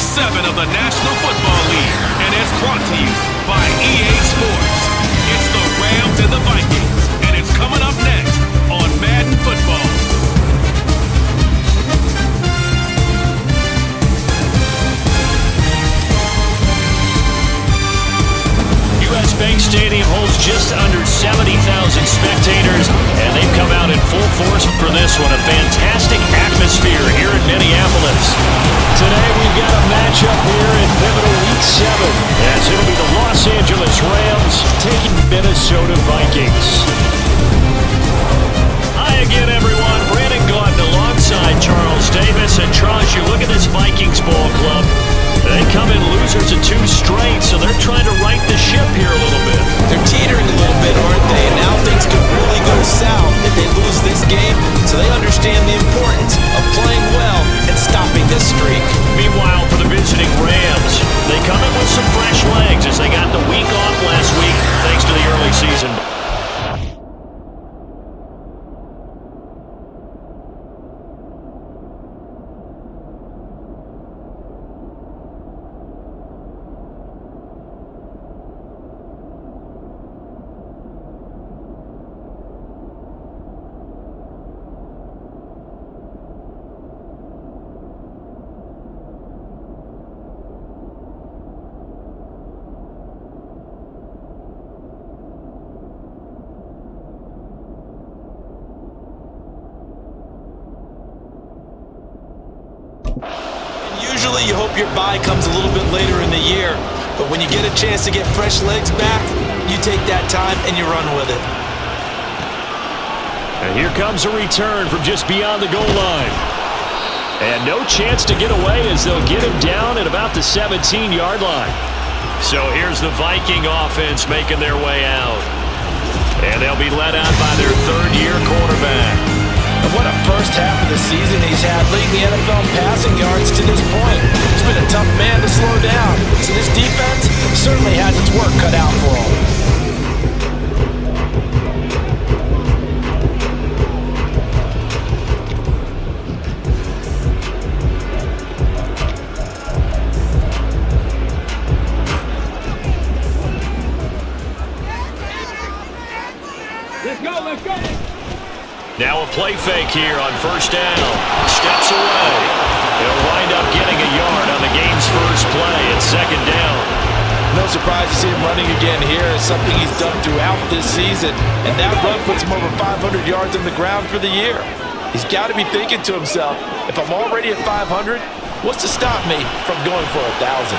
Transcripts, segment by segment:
7 of the National Football League, and it's brought to you by EA Sports. It's the Rams and the Vikings, and it's coming up next on Madden Football. US Bank Stadium holds just under 70,000 spectators, and they've come out in full force for this one. A fantastic atmosphere here in Minneapolis. Today we've got a matchup here in pivotal taking Minnesota Vikings. Hi again, everyone. Brandon Gordon alongside Charles Davis. And Charles, you look at this Vikings ball club. They come in losers of 2 straight, so they're trying to right the ship here a little bit. They're teetering a little bit, aren't they? And now things could really go south if they lose this game. So they understand the importance of playing well and stopping this streak. Meanwhile, for the visiting Rams, they come in with some fresh legs as they got the week off last week thanks to the early season. Usually you hope your bye comes a little bit later in the year, but when you get a chance to get fresh legs back, you take that time and you run with it. And here comes a return from just beyond the goal line. And no chance to get away as they'll get him down at about the 17-yard line. So here's the Viking offense making their way out. And they'll be led out by their third-year quarterback. And what a first half of the season he's had, leading the NFL in passing yards to this point. He's been a tough man to slow down. So this defense certainly has its work cut out for him. Let's go. Now a play fake here on first down. Steps away. He'll wind up getting a yard on the game's first play at second down. No surprise to see him running again here. It's something he's done throughout this season. And that run puts him over 500 yards on the ground for the year. He's got to be thinking to himself, if I'm already at 500, what's to stop me from going for 1,000?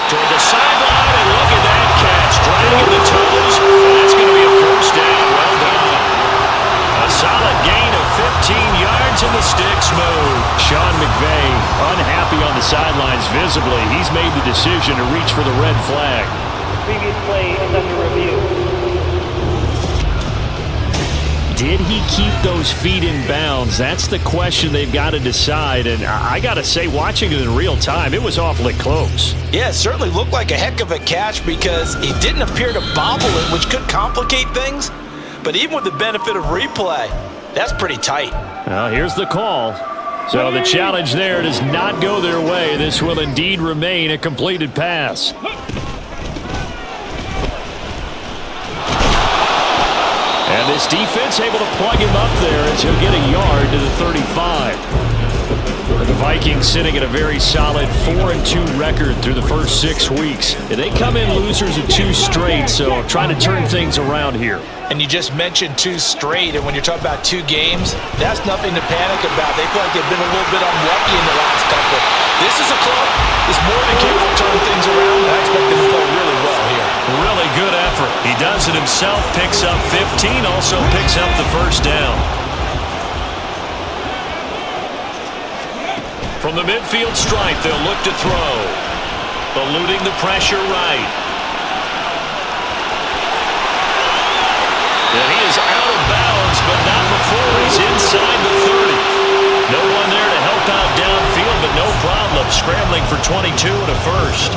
Toward the sideline, and look at that catch. Dragging the toes. That's going to be a first down. Well done. A solid gain of 15 yards and the sticks move. Sean McVay unhappy on the sidelines visibly. He's made the decision to reach for the red flag. Previous play is under review. Did he keep those feet in bounds? That's the question they've got to decide. And I got to say, watching it in real time, it was awfully close. Yeah, it certainly looked like a heck of a catch because he didn't appear to bobble it, which could complicate things. But even with the benefit of replay, that's pretty tight. Well, here's the call. So the challenge there does not go their way. This will indeed remain a completed pass. And this defense able to plug him up there as he'll get a yard to the 35. The Vikings sitting at a very solid 4-2 record through the first 6 weeks. They come in losers of 2 straight, so trying to turn things around here. And you just mentioned 2 straight, and when you're talking about 2 games, that's nothing to panic about. They feel like they've been a little bit unlucky in the last couple. This is a club that's more than capable of turning things around, and I expect them to play really well here. Really good effort. He does it himself, picks up 15, also picks up the first down. From the midfield stripe, they'll look to throw. Eluding the pressure right. And he is out of bounds, but not before he's inside the 30. No one there to help out downfield, but no problem. Scrambling for 22 and a first.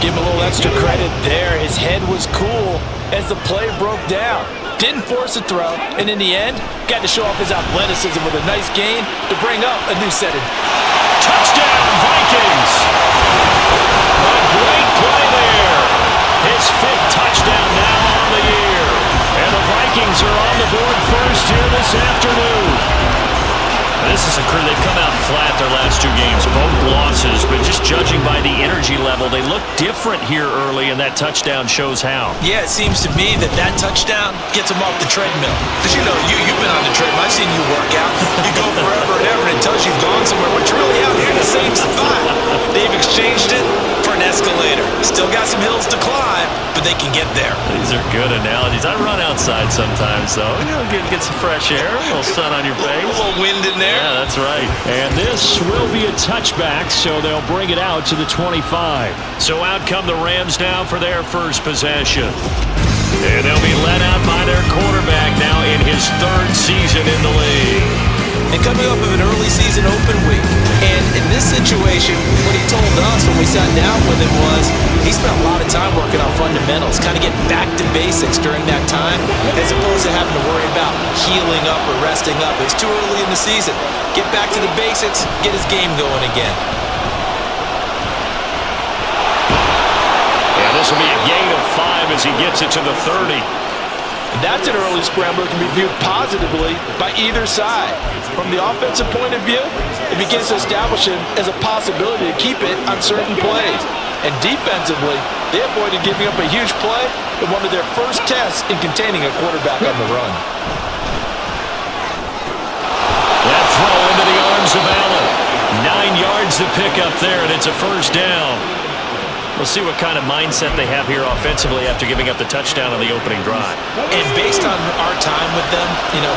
Give him a little extra credit there. His head was cool as the play broke down. Didn't force a throw, and in the end, got to show off his athleticism with a nice gain to bring up a new setting. Touchdown, Vikings! A great play there. His 5th touchdown now on the year. And the Vikings are on the board first here this afternoon. This is a crew, they've come out flat their last 2 games, both losses, but just judging by the energy level, they look different here early, and that touchdown shows how. Yeah, it seems to me that touchdown gets them off the treadmill. Because, you know, you've been on the treadmill. I've seen you work out. You go forever and ever, and it tells you've gone somewhere, but you're really out here in the same spot. They've exchanged it for an escalator. Still got some hills to climb, but they can get there. These are good analogies. I run outside sometimes, though. Get some fresh air, a little sun on your face. A little wind in there. Yeah, that's right. And this will be a touchback, so they'll bring it out to the 25. So out come the Rams now for their first possession. And they'll be led out by their quarterback now in his third season in the league. And coming up of an early season open week. And in this situation, what he told us when we sat down with him was he spent a lot of time working on fundamentals, kind of getting back to basics during that time, as opposed to having to worry about healing up or resting up. It's too early in the season. Get back to the basics, get his game going again. Yeah, this will be a gain of 5 as he gets it to the 30. That's an early scramble that can be viewed positively by either side. From the offensive point of view, it begins to establish him as a possibility to keep it on certain plays. And defensively, they avoided giving up a huge play in one of their first tests in containing a quarterback on the run. That throw into the arms of Allen. 9 yards to pick up there, and it's a first down. We'll see what kind of mindset they have here offensively after giving up the touchdown on the opening drive. And based on our time with them,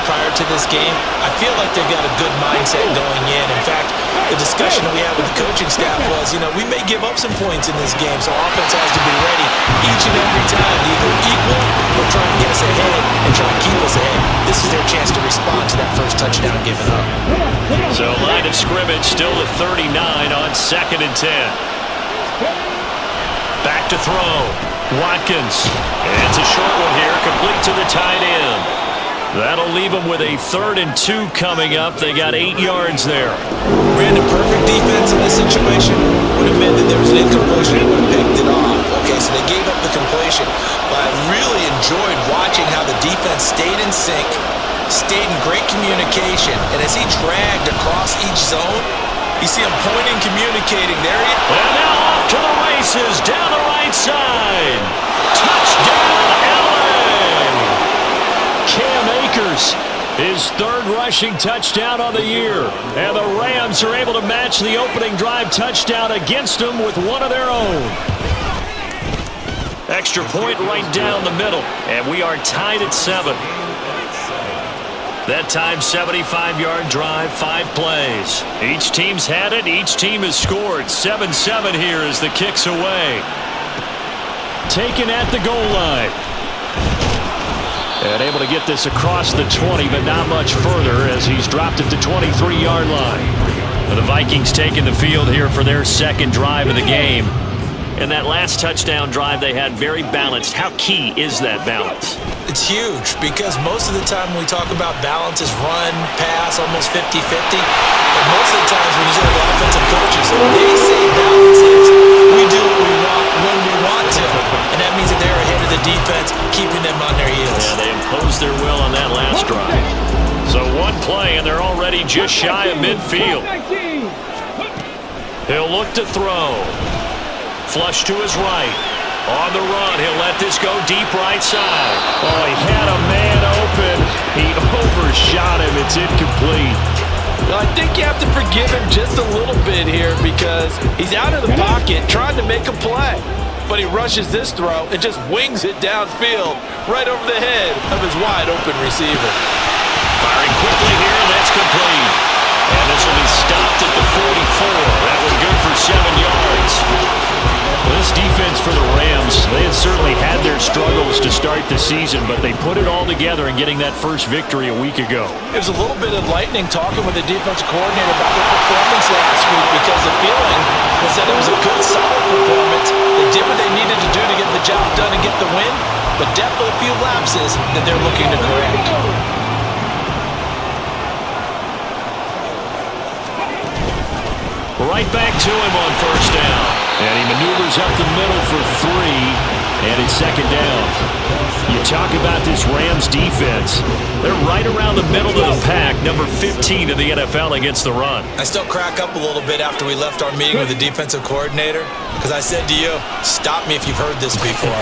prior to this game, I feel like they've got a good mindset going in. In fact, the discussion that we had with the coaching staff was, we may give up some points in this game, so offense has to be ready each and every time to either equal or try and get us ahead and try and keep us ahead. This is their chance to respond to that first touchdown given up. So line of scrimmage still at 39 on 2nd and 10. Back to throw. Watkins. And it's a short one here, complete to the tight end. That'll leave them with a 3rd and 2 coming up. They got 8 yards there. Ran a perfect defense in this situation. Would have meant that there was an incompletion. They would have picked it off. Okay, so they gave up the completion. But I really enjoyed watching how the defense stayed in sync, stayed in great communication. And as he dragged across each zone, you see him pointing, communicating. There he is. And now off to the races down the right side. Touchdown, Allen! Cam Akers, his 3rd rushing touchdown on the year. And the Rams are able to match the opening drive touchdown against them with one of their own. Extra point right down the middle. And we are tied at 7. That time, 75-yard drive, 5 plays. Each team's had it. Each team has scored. 7-7 here as the kick's away. Taken at the goal line. And able to get this across the 20, but not much further as he's dropped at the 23-yard line. The Vikings taking the field here for their 2nd drive of the game. And that last touchdown drive they had very balanced. How key is that balance? It's huge because most of the time when we talk about balance is run, pass, almost 50-50. But most of the times when you talk about offensive coaches, they say balance is we do what we want when we want to. And that means that they're ahead of the defense, keeping them on their heels. Yeah, they imposed their will on that last drive. So one play and they're already just shy of midfield. He'll look to throw. Flush to his right. On the run, he'll let this go deep right side. Oh, he had a man open. He overshot him. It's incomplete. Well, I think you have to forgive him just a little bit here because he's out of the pocket trying to make a play. But he rushes this throw and just wings it downfield right over the head of his wide-open receiver. Firing quickly here, and that's complete. And this will be stopped at the 44. That was good for 7 yards. This defense for the Rams, they had certainly had their struggles to start the season, but they put it all together in getting that first victory a week ago. It was a little bit enlightening talking with the defensive coordinator about their performance last week because the feeling was that it was a good, solid performance. They did what they needed to do to get the job done and get the win, but definitely a few lapses that they're looking to correct. Right back to him on first down. And he maneuvers up the middle for 3. And it's second down. You talk about this Rams defense. They're right around the middle of the pack, number 15 in the NFL against the run. I still crack up a little bit after we left our meeting with the defensive coordinator, because I said to you, stop me if you've heard this before.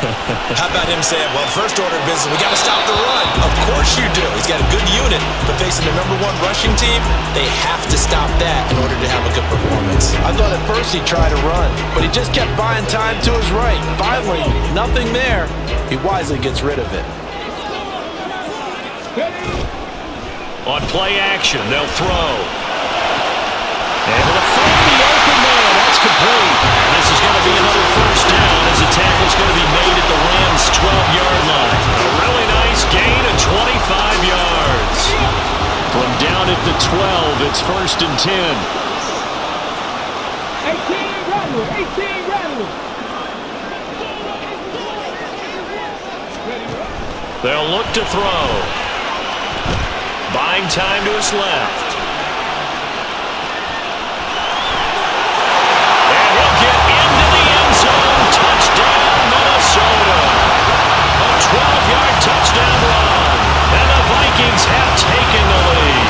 How about him saying, well, first order of business, we got to stop the run. Of course you do. He's got a good unit, but facing the number 1 rushing team, they have to stop that in order to have a good performance. I thought at first he'd try to run, but he just kept buying time to his right. Finally, nothing there. He wisely gets rid of it. On play action, they'll throw. Able to find the open man. That's complete. This is going to be another first down as the tackle's going to be made at the Rams' 12-yard line. A really nice gain of 25 yards. From down at the 12, it's first and 10. 18 Rattler, 18 Rattler. They'll look to throw. Buying time to his left. And he'll get into the end zone. Touchdown, Minnesota. A 12-yard touchdown run. And the Vikings have taken the lead.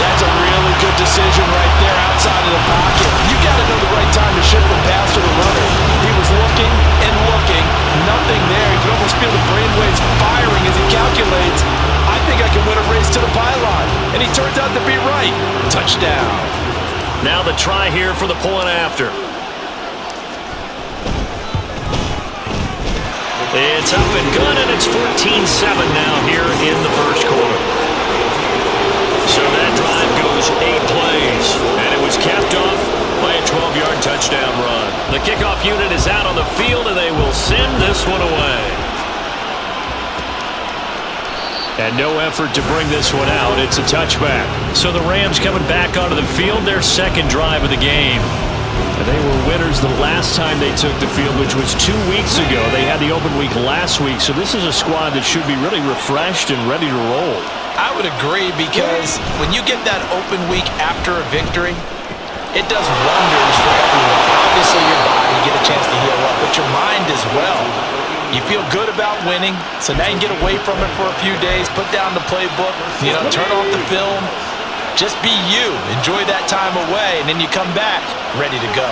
That's a really good decision right there outside of the pocket. You got to know the right time to shift from pass to the runner. He was looking and looking. Nothing there. You can almost feel the brainwaves firing as he calculates. I think I can win a race to the pylon. And he turns out to be right. Touchdown. Now the try here for the point after. It's up and good, and it's 14-7 now here in the first quarter. So that drive goes 8 plays, and it was capped off by a 12-yard touchdown run. The kickoff unit is out on the field, and they will send this one away. And no effort to bring this one out. It's a touchback. So the Rams coming back onto the field, their second drive of the game. And they were winners the last time they took the field, which was 2 weeks ago. They had the open week last week, so this is a squad that should be really refreshed and ready to roll. I would agree, because when you get that open week after a victory, it does wonders for everyone. Obviously, your body, you get a chance to heal up, but your mind as well. You feel good about winning, so now you can get away from it for a few days, put down the playbook, turn off the film, just be you. Enjoy that time away, and then you come back ready to go.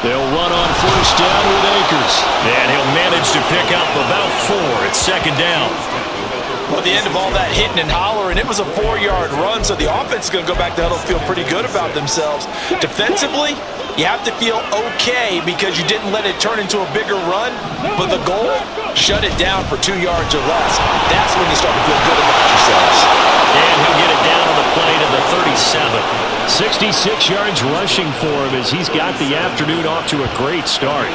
They'll run on first down with Akers, and he'll manage to pick up about 4. It's second down. Well, at the end of all that hitting and hollering, it was a 4-yard run, so the offense is going to go back to huddle, feel pretty good about themselves. Defensively, you have to feel okay because you didn't let it turn into a bigger run, but the goal, shut it down for 2 yards or less. That's when you start to feel good about yourselves. And he'll get it down on the play to the 37. 66 yards rushing for him as he's got the afternoon off to a great start.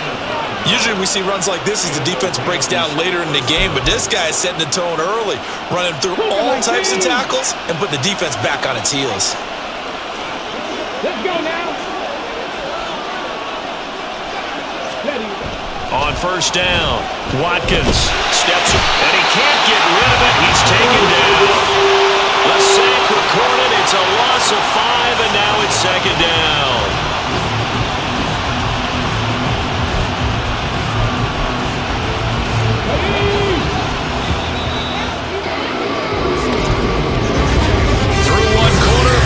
Usually we see runs like this as the defense breaks down later in the game, but this guy is setting the tone early, running through all types of tackles and put the defense back on its heels. Let's go now. On first down, Watkins steps up, and he can't get rid of it. He's taken down. The sack recorded. It's a loss of 5, and now it's second down. Through one quarter,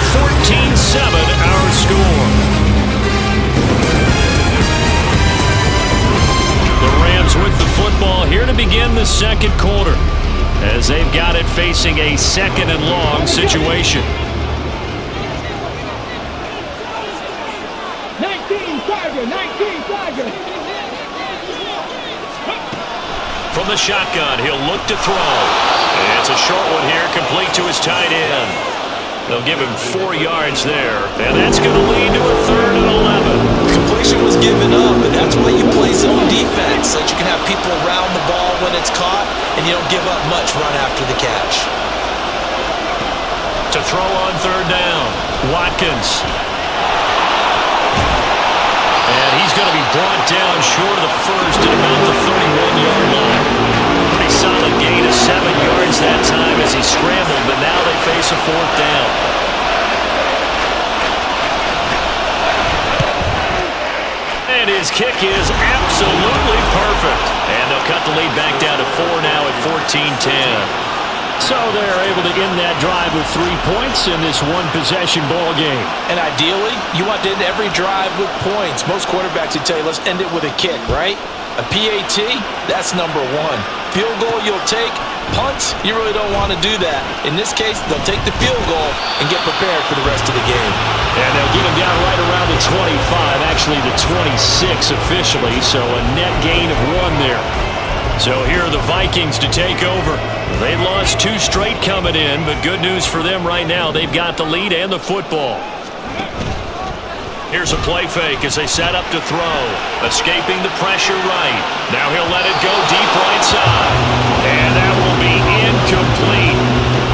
14-7 our score. The Rams with the football here to begin the second quarter, as they've got it facing a second and long situation. 19 Tiger. From the shotgun, he'll look to throw. It's a short one here, complete to his tight end. They'll give him 4 yards there, and that's going to lead to a 3rd and 11. Completion was given up, and that's why you play zone defense, so that you can have people around the ball when it's caught, and you don't give up much run after the catch. To throw on 3rd down, Watkins. And he's going to be brought down short of the first at about the 31-yard line. Pretty solid gain of 7 yards that time as he scrambled, but now they face a 4th down. And his kick is absolutely perfect. And they'll cut the lead back down to 4 now at 14-10. So they're able to end that drive with 3 points in this one-possession ball game. And ideally, you want to end every drive with points. Most quarterbacks would tell you, let's end it with a kick, right? A PAT, that's number one. Field goal you'll take. Punts, you really don't want to do that. In this case, they'll take the field goal and get prepared for the rest of the game. And they'll get him down right around the 25, actually the 26 officially, so a net gain of 1 there. So here are the Vikings to take over. They've lost 2 straight coming in, but good news for them right now. They've got the lead and the football. Here's a play fake as they set up to throw. Escaping the pressure right. Now he'll let it go deep right side. And that will be incomplete.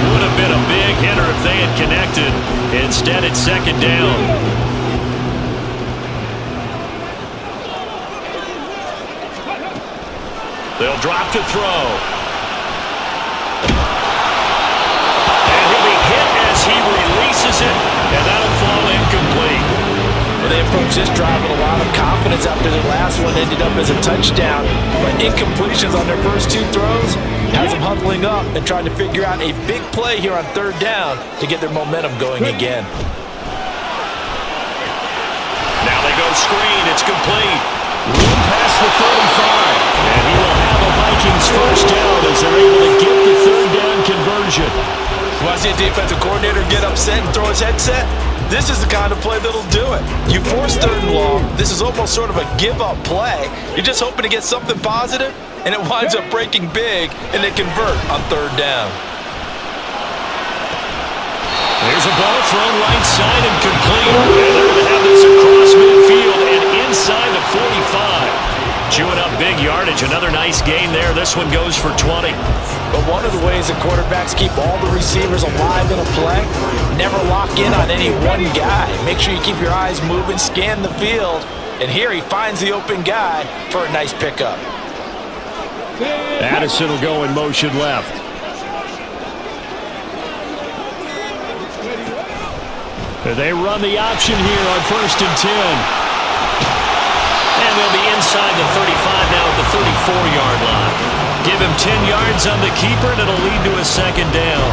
Would have been a big hitter if they had connected. Instead, it's second down. They'll drop to throw. And he'll be hit as he releases it, and that'll fall incomplete. Well, they approached this drive with a lot of confidence after their last one ended up as a touchdown. But incompletions on their first 2 throws has them huddling up and trying to figure out a big play here on 3rd down to get their momentum going again. Now they go screen. It's complete. Room past the 35. And he will have a Vikings first down as they're able to get the 3rd down conversion. You want to see a defensive coordinator get upset and throw his headset? This is the kind of play that'll do it. You force 3rd and long. This is almost sort of a give-up play. You're just hoping to get something positive, and it winds up breaking big, and they convert on 3rd down. There's a ball thrown right side and complete. And they're going to have this across midfield and inside the 45. Chewing up big yardage. Another nice gain there. This one goes for 20. But one of the ways that quarterbacks keep all the receivers alive in a play, never lock in on any one guy. Make sure you keep your eyes moving, scan the field, and here he finds the open guy for a nice pickup. Addison will go in motion left. They run the option here on 1st and 10. And they'll be inside the 35 now at the 34-yard line. Give him 10 yards on the keeper, and it'll lead to a 2nd down.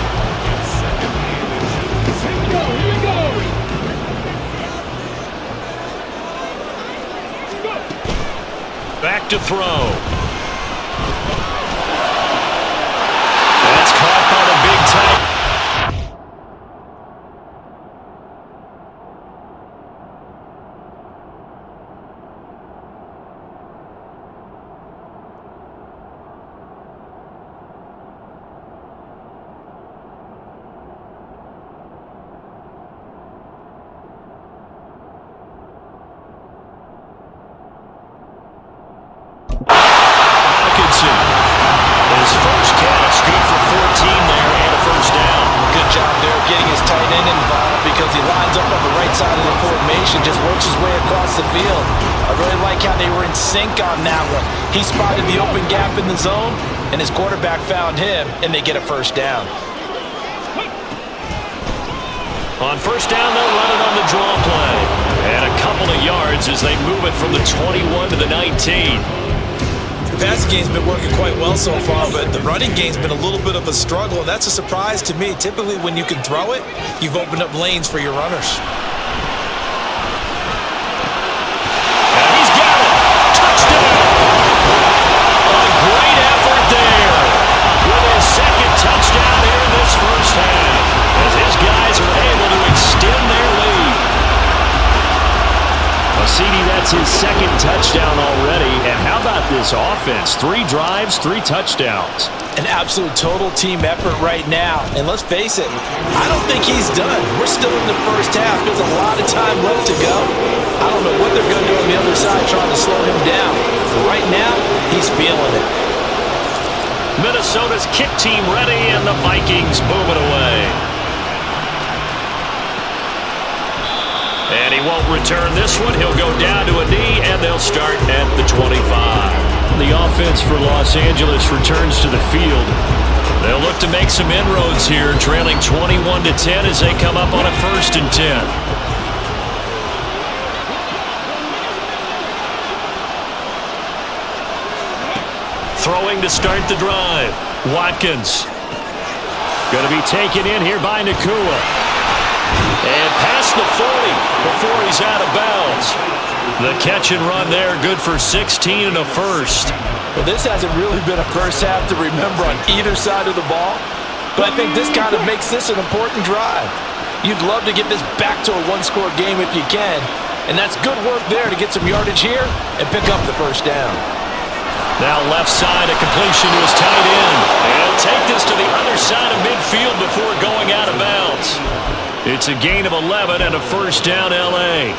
Here we go. Back to throw. That's caught by the big tight. His first catch, good for 14 there and a first down. Good job there of getting his tight end involved because he lines up on the right side of the formation, just works his way across the field. I really like how they were in sync on that one. He spotted the open gap in the zone, and his quarterback found him, and they get a first down. On first down, they'll run it on the draw play. And a couple of yards as they move it from the 21 to the 19. The passing game's been working quite well so far, but the running game's been a little bit of a struggle, and that's a surprise to me. Typically, when you can throw it, you've opened up lanes for your runners. And he's got it! Touchdown! A great effort there with his 2nd touchdown here in this first half as his guys are able to extend their lead. CD, that's his 2nd touchdown already. And how about this offense? 3 drives, 3 touchdowns. An absolute total team effort right now. And let's face it, I don't think he's done. We're still in the first half. There's a lot of time left to go. I don't know what they're going to do on the other side trying to slow him down. But right now, he's feeling it. Minnesota's kick team ready, and the Vikings boom it away. And he won't return this one. He'll go down to a knee, and they'll start at the 25. The offense for Los Angeles returns to the field. They'll look to make some inroads here, trailing 21-10 as they come up on a 1st and 10. Throwing to start the drive. Watkins. Going to be taken in here by Nakua. And past the 40 before he's out of bounds. The catch and run there, good for 16 and a first. Well, this hasn't really been a first half to remember on either side of the ball, but I think this kind of makes this an important drive. You'd love to get this back to a one-score game if you can, and that's good work there to get some yardage here and pick up the first down. Now left side, a completion to his tight end. And take this to the other side of midfield before going out of bounds. It's a gain of 11 and a first down, L.A.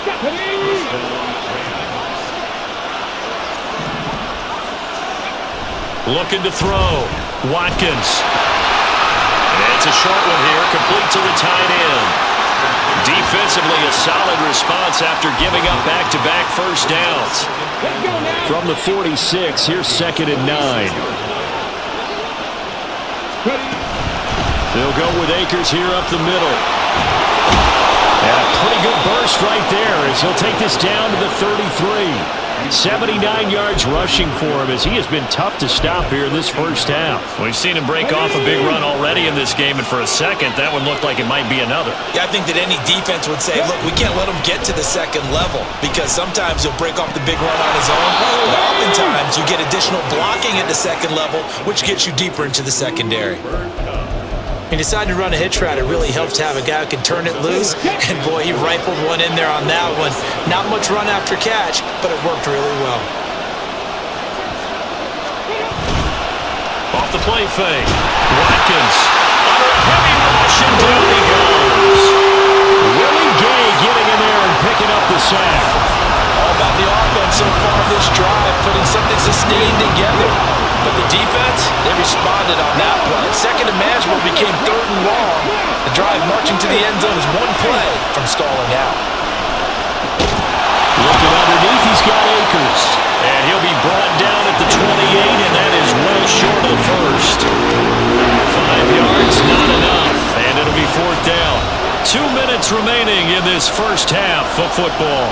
Looking to throw. Watkins. And it's a short one here, complete to the tight end. Defensively, a solid response after giving up back-to-back first downs. From the 46, here's 2nd and 9. They'll go with Akers here up the middle. And a pretty good burst right there as he'll take this down to the 33. 79 yards rushing for him as he has been tough to stop here in this first half. We've seen him break off a big run already in this game, and for a second, that one looked like it might be another. Yeah, I think that any defense would say, look, we can't let him get to the second level because sometimes he'll break off the big run on his own, but oftentimes you get additional blocking at the second level, which gets you deeper into the secondary. He decided to run a hitch route. It really helps to have a guy who can turn it loose. And boy, he rifled one in there on that one. Not much run after catch, but it worked really well. Off the play fake. Watkins. Under a heavy rush, and down he goes. Willie Gay getting in there and picking up the sack. All about the offense so far this drive, putting something sustained together. But the defense, they responded on that play. Second and manageable became 3rd and long. The drive marching to the end zone is one play from stalling out. Looking underneath, he's got Akers. And he'll be brought down at the 28, and that is well short of first. 5 yards, not enough. And it'll be 4th down. 2 minutes remaining in this first half of football.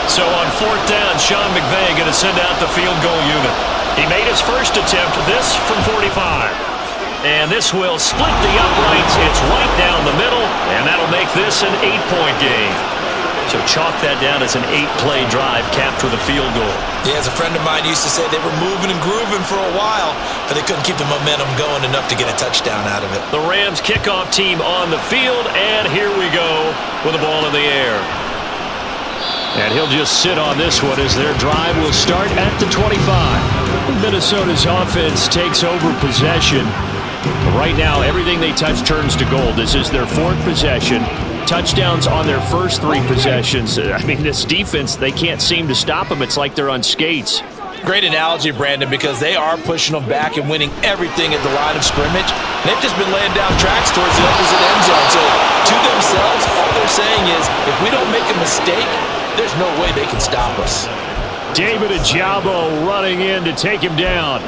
So on 4th down, Sean McVay going to send out the field goal unit. He made his first attempt, this from 45. And this will split the uprights. It's right down the middle, and that'll make this an 8-point game. So chalk that down as an 8-play drive capped with a field goal. Yeah, as a friend of mine used to say, they were moving and grooving for a while, but they couldn't keep the momentum going enough to get a touchdown out of it. The Rams kickoff team on the field, and here we go with the ball in the air. And he'll just sit on this one as their drive will start at the 25. Minnesota's offense takes over possession. Right now, everything they touch turns to gold. This is their 4th possession. Touchdowns on their first 3 possessions. I mean, this defense, they can't seem to stop them. It's like they're on skates. Great analogy, Brandon, because they are pushing them back and winning everything at the line of scrimmage. They've just been laying down tracks towards the opposite end zone. So to themselves, all they're saying is, if we don't make a mistake, there's no way they can stop us. David Ajabo running in to take him down.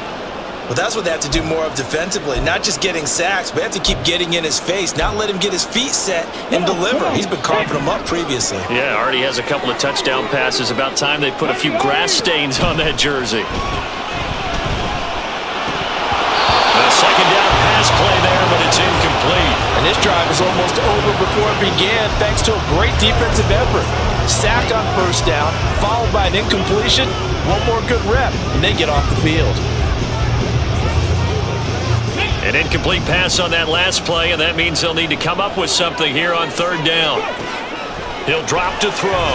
Well, that's what they have to do more of defensively. Not just getting sacks, but they have to keep getting in his face, not let him get his feet set and deliver. He's been carving them up previously. Yeah, already has a couple of touchdown passes. About time they put a few grass stains on that jersey. A second down pass play there, but it's incomplete. And this drive is almost over before it began, thanks to a great defensive effort. Sack on first down, followed by an incompletion. One more good rep, and they get off the field. An incomplete pass on that last play, and that means they'll need to come up with something here on 3rd down. He'll drop to throw.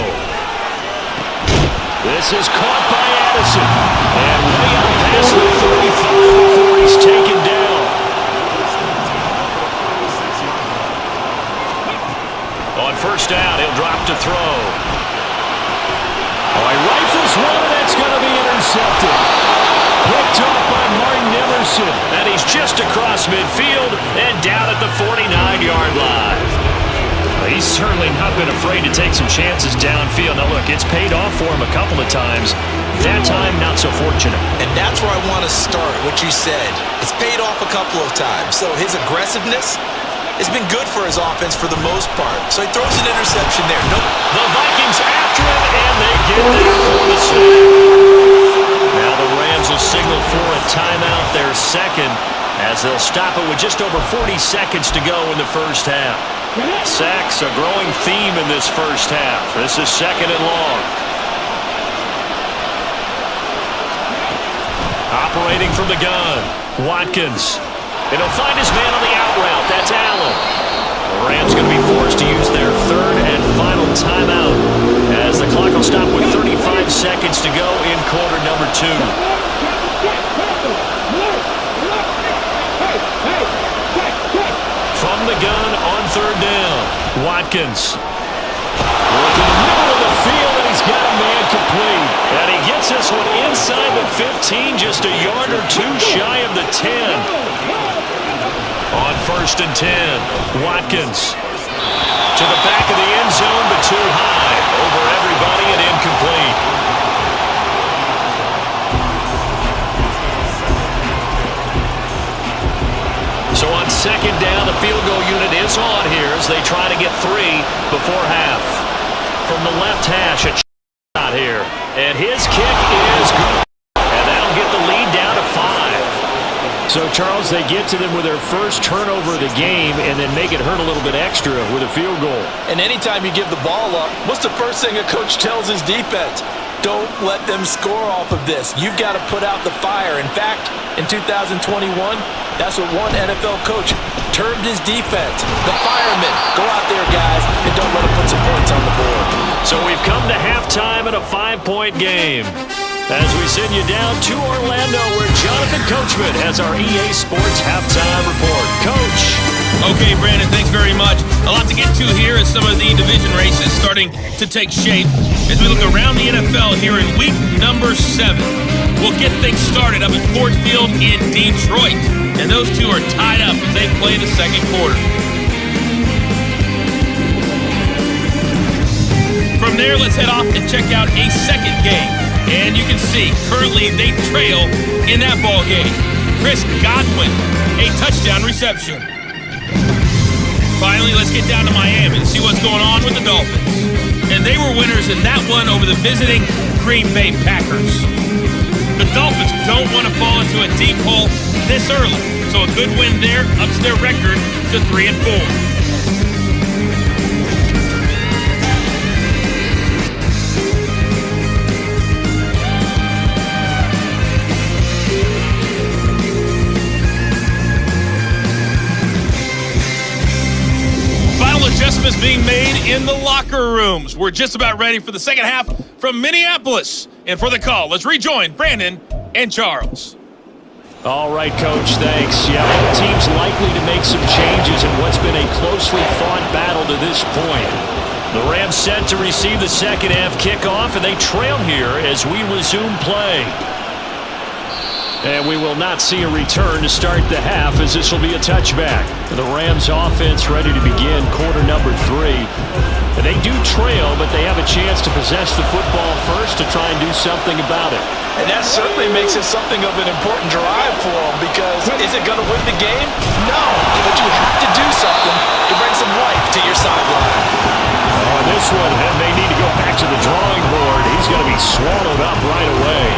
This is caught by Addison. And way out past the 35 before he's taken down. On first down, he'll drop to throw. Oh, he rifles one, and that's going to be intercepted. Picked off by Martin Emerson. And he's just across midfield and down at the 49-yard line. He's certainly not been afraid to take some chances downfield. Now, look, it's paid off for him a couple of times. That time, not so fortunate. And that's where I want to start, what you said. It's paid off a couple of times. So his aggressiveness, has been good for his offense for the most part. So he throws an interception there. Nope. The Vikings after him, and they get there for the sack. Now the Rams will signal for a timeout, their second, as they'll stop it with just over 40 seconds to go in the first half. Sacks a growing theme in this first half. This is second and long. Operating from the gun, Watkins. And he'll find his man on the out route. That's Allen. The Rams going to be forced to use their third and final timeout as the clock will stop with 35 seconds to go in quarter number 2. From the gun on third down, Watkins. Working the middle of the field, and he's got a man complete. And he gets this one inside the 15, just a yard or two shy of the 10. On first and 10, Watkins. To the back of the end zone, but too high. Over everybody and incomplete. So on second down, the field goal unit is on here as they try to get 3 before half. From the left hash, a shot here. And his kick is good. And that'll get the lead down to 5. So, Charles, they get to them with their first turnover of the game and then make it hurt a little bit extra with a field goal. And anytime you give the ball up, what's the first thing a coach tells his defense? Don't let them score off of this. You've got to put out the fire. In fact, in 2021, that's what one NFL coach termed his defense. The firemen. Go out there, guys, and don't let them put some points on the board. So we've come to halftime in a 5-point game. As we send you down to Orlando, where Jonathan Coachman has our EA Sports Halftime Report. Coach. Okay, Brandon, thanks very much. A lot to get to here as some of the division races starting to take shape as we look around the NFL here in week number 7. We'll get things started up at Ford Field in Detroit, and those two are tied up as they play the second quarter. From there, let's head off and check out a second game. And you can see, currently they trail in that ball game. Chris Godwin, a touchdown reception. Finally, let's get down to Miami to see what's going on with the Dolphins. And they were winners in that one over the visiting Green Bay Packers. The Dolphins don't want to fall into a deep hole this early, so a good win there ups their record to 3-4. Adjustments being made in the locker rooms. We're just about ready for the second half from Minneapolis. And for the call, let's rejoin Brandon and Charles. All right, Coach, thanks. Yeah, both teams likely to make some changes in what's been a closely fought battle to this point. The Rams set to receive the second half kickoff, and they trail here as we resume play. And we will not see a return to start the half, as this will be a touchback. The Rams offense ready to begin quarter number 3. And they do trail, but they have a chance to possess the football first to try and do something about it. And that certainly makes it something of an important drive for them, because is it going to win the game? No, but you have to do something to bring some life to your sideline. On this one, and they need to go back to the drawing board. He's going to be swallowed up right away.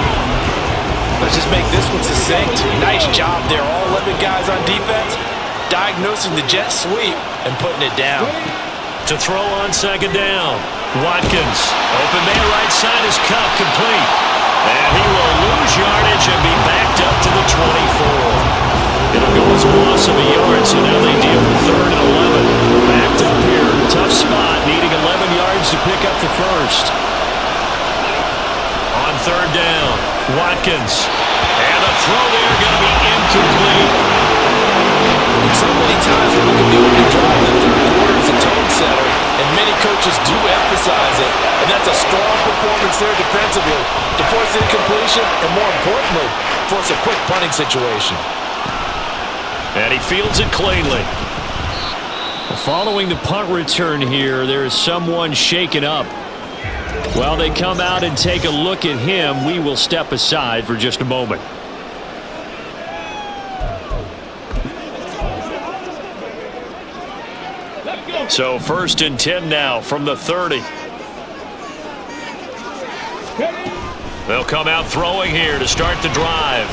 Let's just make this one succinct. Nice job there, all 11 guys on defense, diagnosing the jet sweep and putting it down. To throw on second down, Watkins. Open man right side is cut, complete. And he will lose yardage and be backed up to the 24. It'll go as a loss of a yard, so now they deal with third and 11. Backed up here, tough spot, needing 11 yards to pick up the first. On third down, Watkins. And the throw there going to be incomplete. And so many times we look at the opening drive in the third quarter as a tone setter, and many coaches do emphasize it. And that's a strong performance there defensively to force incompletion and, more importantly, force a quick punting situation. And he fields it cleanly. Following the punt return here, there is someone shaken up. While they come out and take a look at him, we will step aside for just a moment. So 1st and 10 now from the 30. They'll come out throwing here to start the drive.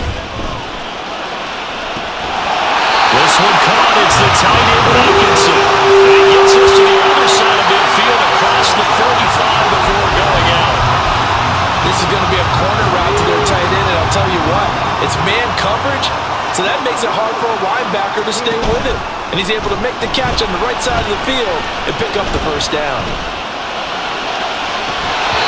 This one caught. It's the tight end Wilkinson. And he gets us to the other side of midfield across the 45 before going out. This is going to be a corner route to their tight end, and I'll tell you what, it's man coverage, so that makes it hard for a linebacker to stay with him. And he's able to make the catch on the right side of the field and pick up the first down.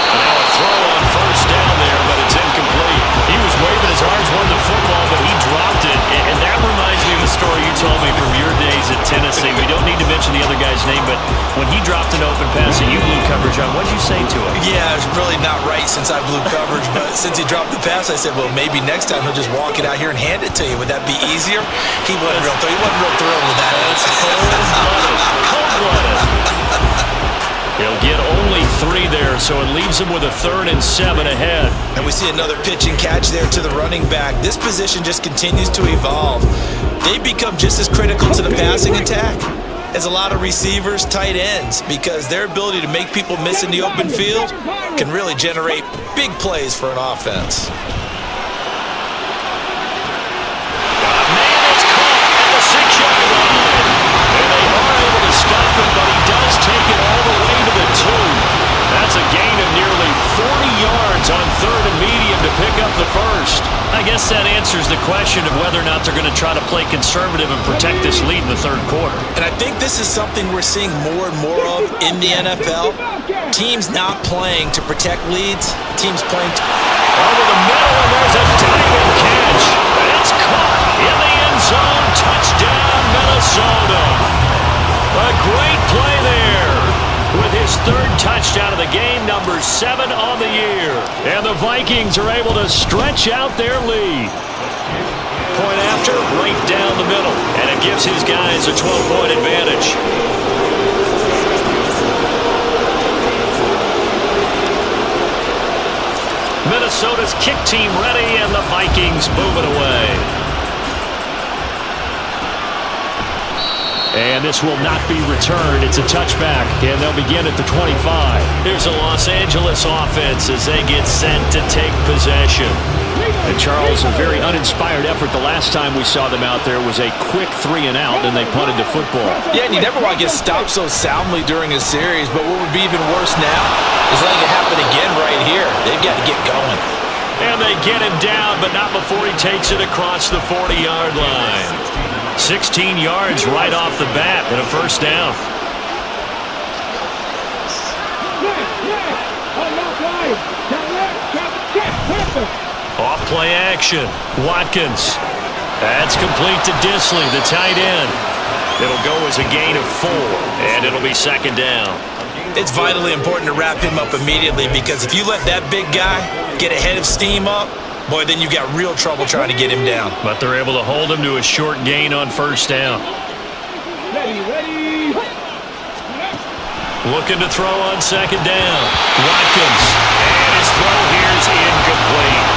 Now a throw on first down there, but it's incomplete. He was waving his arms, wanted the football, but he dropped it. And that reminds me of a story you told me from your days at Tennessee. We don't need to mention the other guy's name, but when he dropped an open pass that you blew coverage on, what did you say to him? Yeah, it's really not right since I blew coverage, but since he dropped the pass, I said, well, maybe next time he'll just walk it out here and hand it to you. Would that be easier? He wasn't real thrilled with that. That's cold-blooded. He'll get only 3 there, so it leaves him with a 3rd and 7 ahead. And we see another pitch and catch there to the running back. This position just continues to evolve. They become just as critical to the passing attack as a lot of receivers, tight ends, because their ability to make people miss in the open field can really generate big plays for an offense. Man, it's caught at the 6-yard line. And they are able to stop him, but he does take it all the way to the 2. That's a gain of nearly 40 yards on 3rd and medium to pick up the first. I guess that answers the question of whether or not they're going to try to play conservative and protect this lead in the 3rd quarter. And I think this is something we're seeing more and more of in the NFL. Teams not playing to protect leads. Teams playing over the middle, and there's a diving catch. It's caught in the end zone. Touchdown, Minnesota. A great play there with his 3rd touchdown of the game, number 7 on the year. And the Vikings are able to stretch out their lead. Point after, right down the middle. And it gives his guys a 12-point advantage. Minnesota's kick team ready, and the Vikings moving away. And this will not be returned. It's a touchback, and they'll begin at the 25. Here's the Los Angeles offense as they get set to take possession. And Charles, a very uninspired effort the last time we saw them out there was a quick 3-and-out, and they punted the football. Yeah, and you never want to get stopped so soundly during a series, but what would be even worse now is letting it happen again right here. They've got to get going. And they get him down, but not before he takes it across the 40-yard line. 16 yards right off the bat and a first down. Off play action. Watkins. That's complete to Disley, the tight end. It'll go as a gain of 4, and it'll be 2nd down. It's vitally important to wrap him up immediately, because if you let that big guy get ahead of steam up, boy, then you got real trouble trying to get him down. But they're able to hold him to a short gain on first down. Ready. Looking to throw on 2nd down. Watkins. And his throw here's incomplete.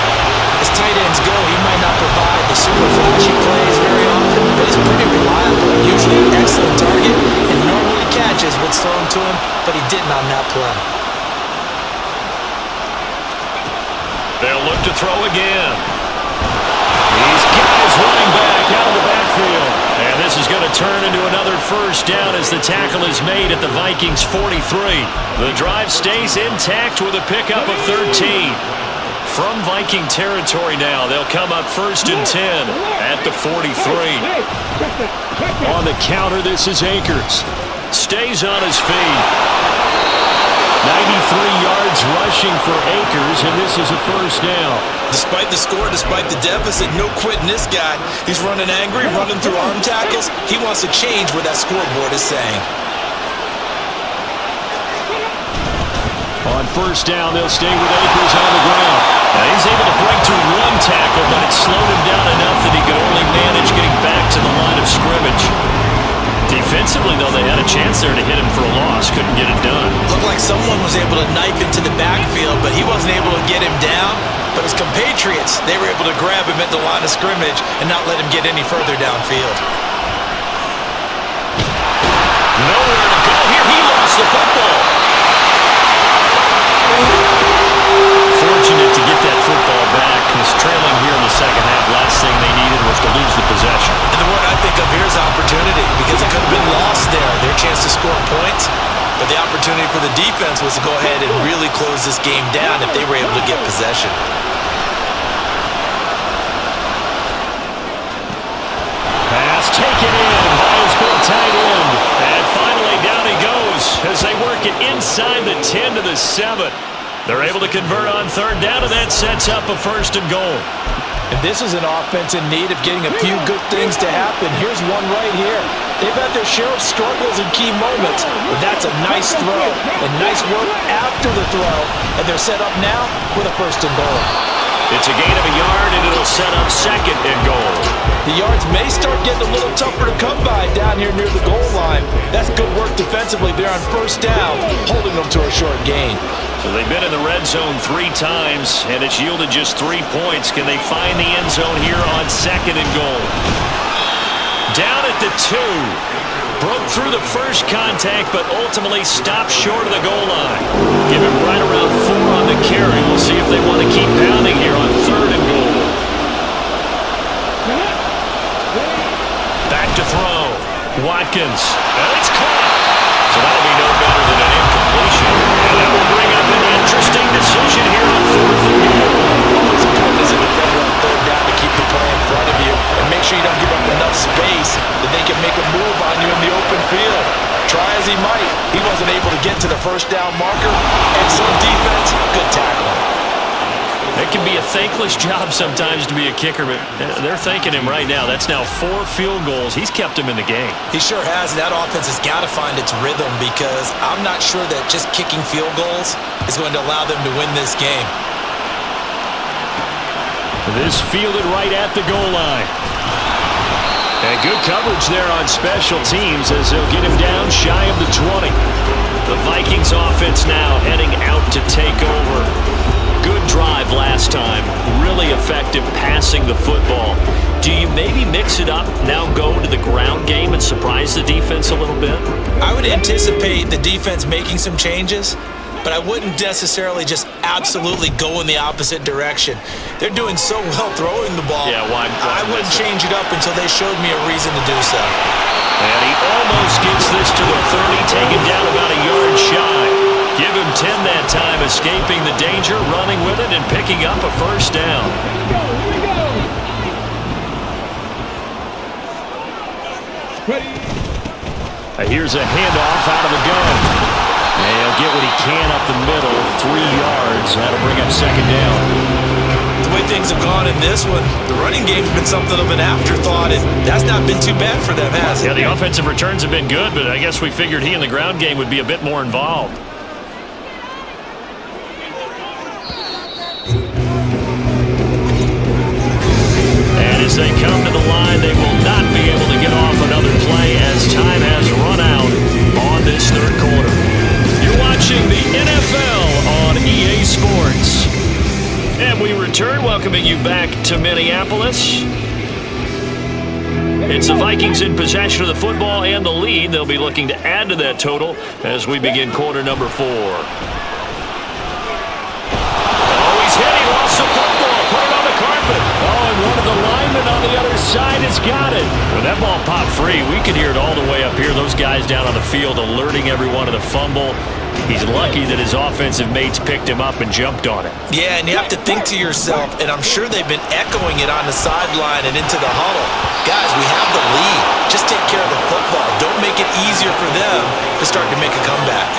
As tight ends go, he might not provide the super flashy plays very often, but he's pretty reliable. Usually an excellent target, and normally catches what's thrown to him, but he didn't on that play. They'll look to throw again. These guys running back out of the backfield. And this is going to turn into another first down as the tackle is made at the Vikings 43. The drive stays intact with a pickup of 13. From Viking territory now, they'll come up 1st and 10 at the 43. On the counter, this is Akers. Stays on his feet. 93 yards rushing for Akers, and this is a first down. Despite the score, despite the deficit, no quitting this guy. He's running angry, running through arm tackles. He wants to change what that scoreboard is saying. On first down, they'll stay with Akers on the ground. Now he's able to break through 1 tackle, but it slowed him down enough that he could only manage getting back to the line of scrimmage. Defensively, though, they had a chance there to hit him for a loss. Couldn't get it done. Looked like someone was able to knife into the backfield, but he wasn't able to get him down. But his compatriots, they were able to grab him at the line of scrimmage and not let him get any further downfield. Nowhere to go the opportunity for the defense was to go ahead and really close this game down if they were able to get possession. Pass taken in by his big tight end. And finally down he goes as they work it inside the 10 to the 7. They're able to convert on third down, and that sets up a 1st and goal. And this is an offense in need of getting a few good things to happen. Here's one right here. They've had their share of struggles in key moments, but that's a nice throw and nice work after the throw. And they're set up now with a 1st and goal. It's a gain of a yard, and it'll set up 2nd and goal. The yards may start getting a little tougher to come by down here near the goal line. That's good work defensively there on 1st down, holding them to a short gain. So they've been in the red zone 3 times, and it's yielded just 3 points. Can they find the end zone here on 2nd and goal? Down at the 2. Broke through the first contact, but ultimately stopped short of the goal line. Give him right around 4 on the carry. We'll see if they want to keep pounding here on 3rd and goal. Back to throw. Watkins. And it's caught. So that'll be no better than an incompletion. And that will bring up an interesting decision here on 4th and goal. Always important as a defender on 3rd down to keep the play in front of you and make sure you don't give up enough space that they can make a move on you in the open field. Try as he might, he wasn't able to get to the 1st down marker. Excellent defense, good tackling. It can be a thankless job sometimes to be a kicker, but they're thanking him right now. That's now 4 field goals. He's kept him in the game. He sure has. That offense has got to find its rhythm because I'm not sure that just kicking field goals is going to allow them to win this game. This fielded right at the goal line. And good coverage there on special teams as they'll get him down shy of the 20. The Vikings offense now heading out to take over. Good drive last time. Really effective passing the football. Do you maybe mix it up, now go to the ground game and surprise the defense a little bit? I would anticipate the defense making some changes, but I wouldn't necessarily just absolutely go in the opposite direction. They're doing so well throwing the ball. Yeah, why I wouldn't change it up until they showed me a reason to do so. And he almost gets this to the 30, taken down about a yard shy. Give him 10 that time, escaping the danger, running with it, and picking up a 1st down. Here's a handoff out of the gun. And he'll get what he can up the middle, 3 yards. That'll bring up 2nd down. The way things have gone in this one, the running game's been something of an afterthought, and that's not been too bad for them, has it? Yeah, the offensive returns have been good, but I guess we figured he in the ground game would be a bit more involved. And as they come to the line, they will not be able to get off another play as time has run out on this 3rd quarter. You're watching the NFL on EA Sports. And we return, welcoming you back to Minneapolis. It's the Vikings in possession of the football and the lead. They'll be looking to add to that total as we begin quarter number 4. Oh, he's hit. He lost the football. Put it on the carpet. Oh, and one of the linemen on the other side has got it. When that ball popped free, we could hear it all the way up here. Those guys down on the field alerting everyone of the fumble. He's lucky that his offensive mates picked him up and jumped on it. Yeah, and you have to think to yourself, and I'm sure they've been echoing it on the sideline and into the huddle. Guys, we have the lead. Just take care of the football. Don't make it easier for them to start to make a comeback.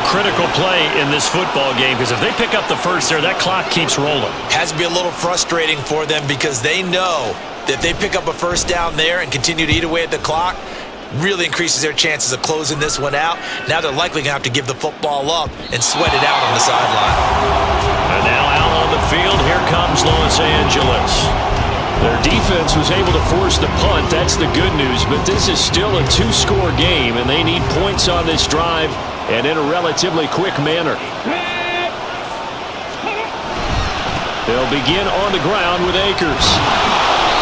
Critical play in this football game because if they pick up the first there, that clock keeps rolling. Has to be a little frustrating for them because they know that if they pick up a 1st down there and continue to eat away at the clock, really increases their chances of closing this one out. Now they're likely going to have to give the football up and sweat it out on the sideline. And now out on the field, here comes Los Angeles. Their defense was able to force the punt. That's the good news, but this is still a 2-score game, and they need points on this drive and in a relatively quick manner. They'll begin on the ground with Akers.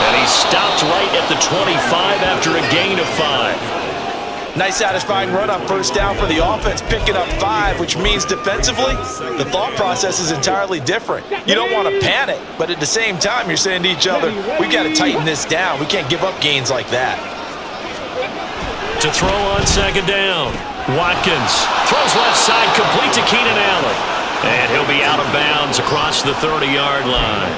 And he stopped right at the 25 after a gain of 5. Nice satisfying run on 1st down for the offense, picking up 5, which means defensively, the thought process is entirely different. You don't want to panic, but at the same time, you're saying to each other, we've got to tighten this down. We can't give up gains like that. To throw on 2nd down. Watkins throws left side, complete to Keenan Allen. And he'll be out of bounds across the 30-yard line.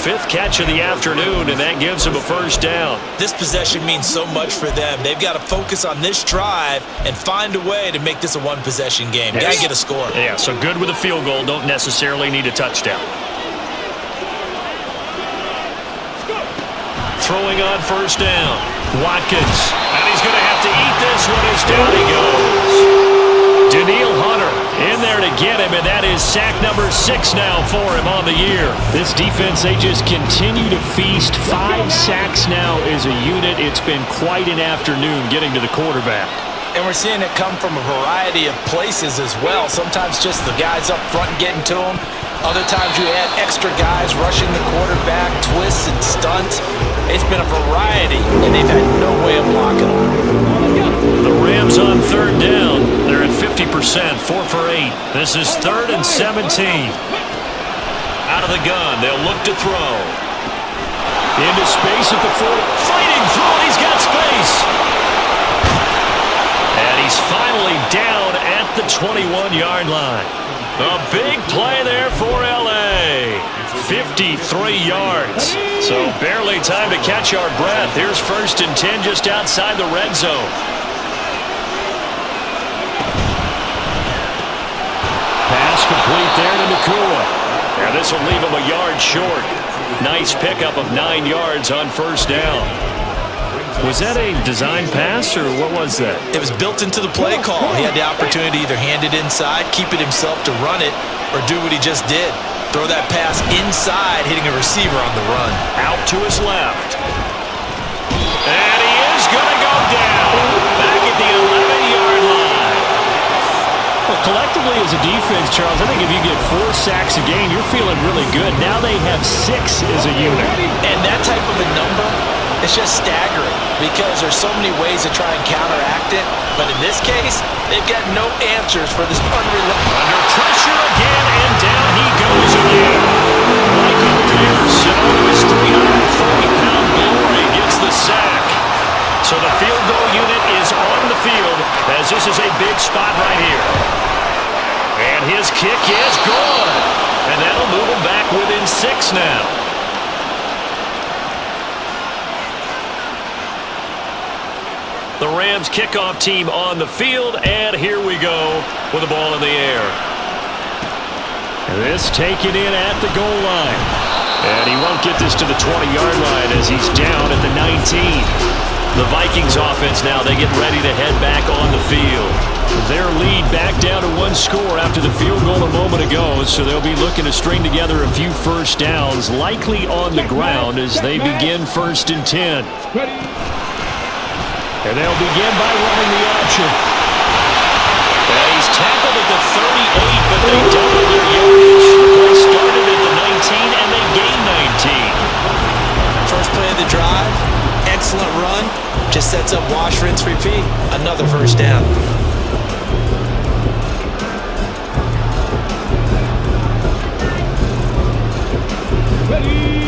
5th catch of the afternoon, and that gives him a first down. This possession means so much for them. They've got to focus on this drive and find a way to make this a one-possession game. Yes. Got to get a score. Yeah, so good with a field goal. Don't necessarily need a touchdown. Throwing on first down. Watkins. And he's going to have to eat this one as down he goes. Daniil Hunter in there to get him, and that is sack number 6 now for him on the year. This defense, they just continue to feast. 5 sacks now as a unit. It's been quite an afternoon getting to the quarterback. And we're seeing it come from a variety of places as well. Sometimes just the guys up front getting to him. Other times you add extra guys rushing the quarterback, twists and stunts. It's been a variety, and they've had no way of blocking them. The Rams on 3rd down. They're at 50%, 4 for 8. This is 3rd and 17. Out of the gun, they'll look to throw. Into space at the 40. Fighting through it, he's got space. And he's finally down at the 21-yard line. A big play there for L.A. 53 yards. So barely time to catch our breath. Here's 1st and 10 just outside the red zone. Pass complete there to Nakua. Now this will leave him a yard short. Nice pickup of 9 yards on 1st down. Was that a design pass, or what was that? It was built into the play call. He had the opportunity to either hand it inside, keep it himself to run it, or do what he just did. Throw that pass inside, hitting a receiver on the run. Out to his left. And he is going to go down. Back at the 11-yard line. Well, collectively as a defense, Charles, I think if you get 4 sacks a game, you're feeling really good. Now they have 6 as a unit. And that type of a number, it's just staggering because there's so many ways to try and counteract it. But in this case, they've got no answers for this unrelenting. Under pressure again, and down he goes again. Michael Pierce, in all of his 340-pound glory, gets the sack. So the field goal unit is on the field as this is a big spot right here. And his kick is good. And that'll move him back within 6 now. The Rams kickoff team on the field, and here we go with the ball in the air. This taken in at the goal line. And he won't get this to the 20-yard line as he's down at the 19. The Vikings offense now, they get ready to head back on the field. Their lead back down to 1 score after the field goal a moment ago, so they'll be looking to string together a few first downs, likely on the ground as they begin 1st and 10. And they'll begin by running the option. And he's tackled at the 38, but they doubled their yardage. The play started at the 19, and they gained 19. First play of the drive, excellent run. Just sets up wash, rinse, repeat. Another first down.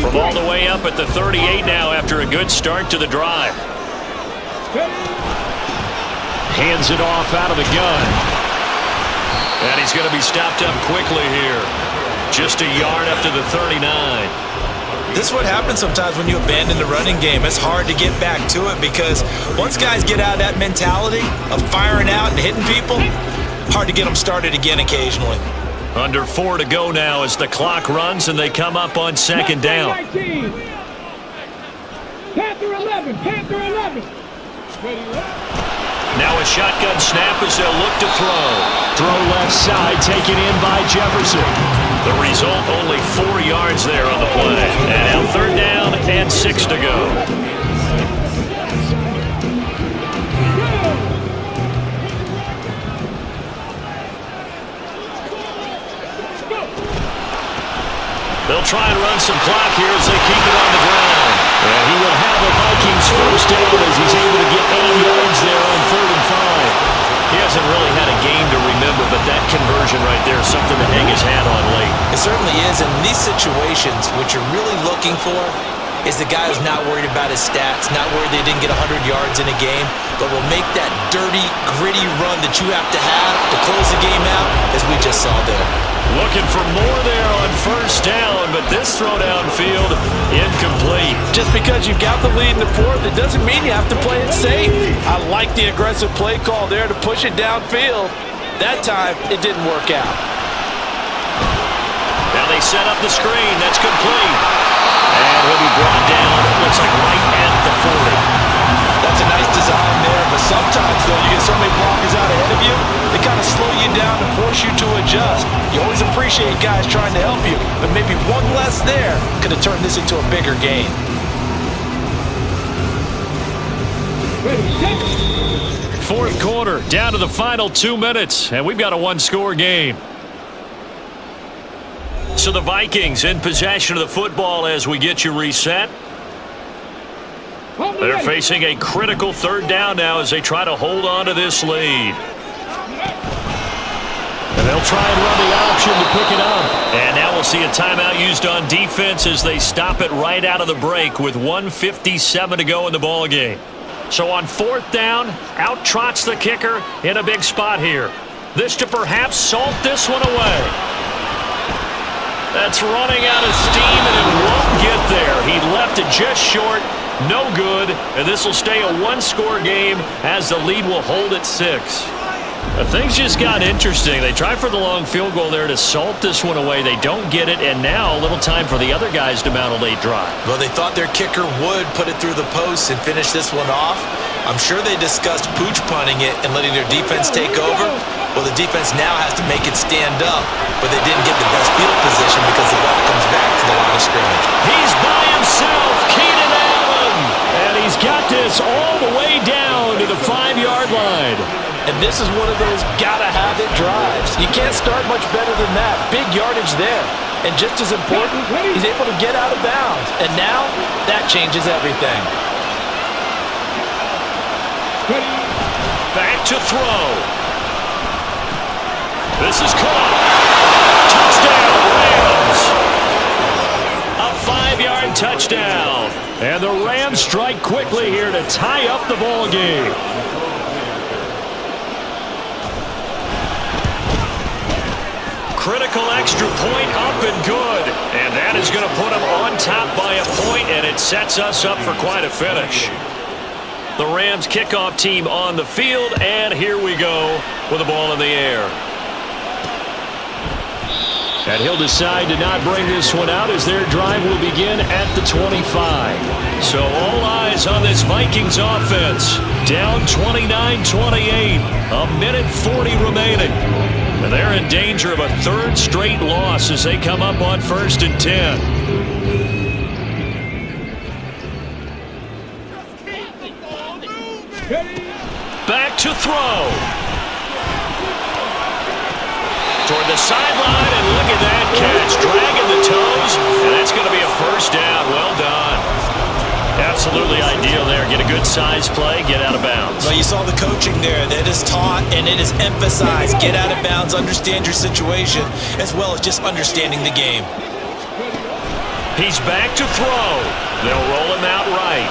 From all the way up at the 38 now after a good start to the drive. Hands it off out of the gun. And he's going to be stopped up quickly here. Just a yard up to the 39. This is what happens sometimes when you abandon the running game. It's hard to get back to it because once guys get out of that mentality of firing out and hitting people, hard to get them started again occasionally. Under 4 to go now as the clock runs and they come up on 2nd down. Panther 11, Panther 11. Now a shotgun snap as they'll look to throw. Throw left side, taken in by Jefferson. The result, only 4 yards there on the play. And now 3rd down and 6 to go. They'll try and run some clock here as they keep it on the ground. And he will have a Vikings first down as he's able to get 8 yards there on 3rd and 5. He hasn't really had a game to remember, but that conversion right there is something to hang his hat on late. It certainly is. In these situations, what you're really looking for is the guy who's not worried about his stats, not worried they didn't get 100 yards in a game, but will make that dirty, gritty run that you have to close the game out, as we just saw there. Looking for more there on first down, but this throw downfield incomplete. Just because you've got the lead in the fourth, it doesn't mean you have to play it safe. I like the aggressive play call there to push it downfield. That time, it didn't work out. Now they set up the screen. That's complete. And he'll be brought down, looks like right at the 40. That's a nice design there, but sometimes, though, you get so many blockers out ahead of you, they kind of slow you down and force you to adjust. You always appreciate guys trying to help you, but maybe one less there could have turned this into a bigger game. Fourth quarter, down to the final 2 minutes, and we've got a one-score game. So the Vikings in possession of the football as we get you reset. They're facing a critical third down now as they try to hold on to this lead. And they'll try and run the option to pick it up. And now we'll see a timeout used on defense as they stop it right out of the break with 1:57 to go in the ball game. So on fourth down, out trots the kicker in a big spot here. This to perhaps salt this one away. That's running out of steam, and it won't get there. He left it just short. No good, and this will stay a one-score game as the lead will hold at 6. Things just got interesting. They try for the long field goal there to salt this one away. They don't get it, and now a little time for the other guys to mount a late drive. Well, they thought their kicker would put it through the post and finish this one off. I'm sure they discussed pooch punting it and letting their defense take over. Well, the defense now has to make it stand up, but they didn't get the best field position because the ball comes back to the line of scrimmage. He's by himself, Keenan Allen, and he's got this all the way down to the 5-yard line. And this is one of those gotta-have-it drives. You can't start much better than that. Big yardage there. And just as important, he's able to get out of bounds. And now, that changes everything. Back to throw. This is caught. Touchdown, Rams. A 5-yard touchdown. And the Rams strike quickly here to tie up the ball game. Critical extra point up and good. And that is going to put them on top by a point, and it sets us up for quite a finish. The Rams kickoff team on the field, and here we go with the ball in the air. And he'll decide to not bring this one out as their drive will begin at the 25. So all eyes on this Vikings offense. Down 29-28. A minute 40 remaining. And they're in danger of a third straight loss as they come up on 1st and 10. Back to throw. Toward the sideline, and look at that catch. Dragging the toes, and that's going to be a first down. Well done. Absolutely ideal there. Get a good size play, get out of bounds. Well, you saw the coaching there. That is taught and it is emphasized. Get out of bounds, understand your situation, as well as just understanding the game. He's back to throw. They'll roll him out right.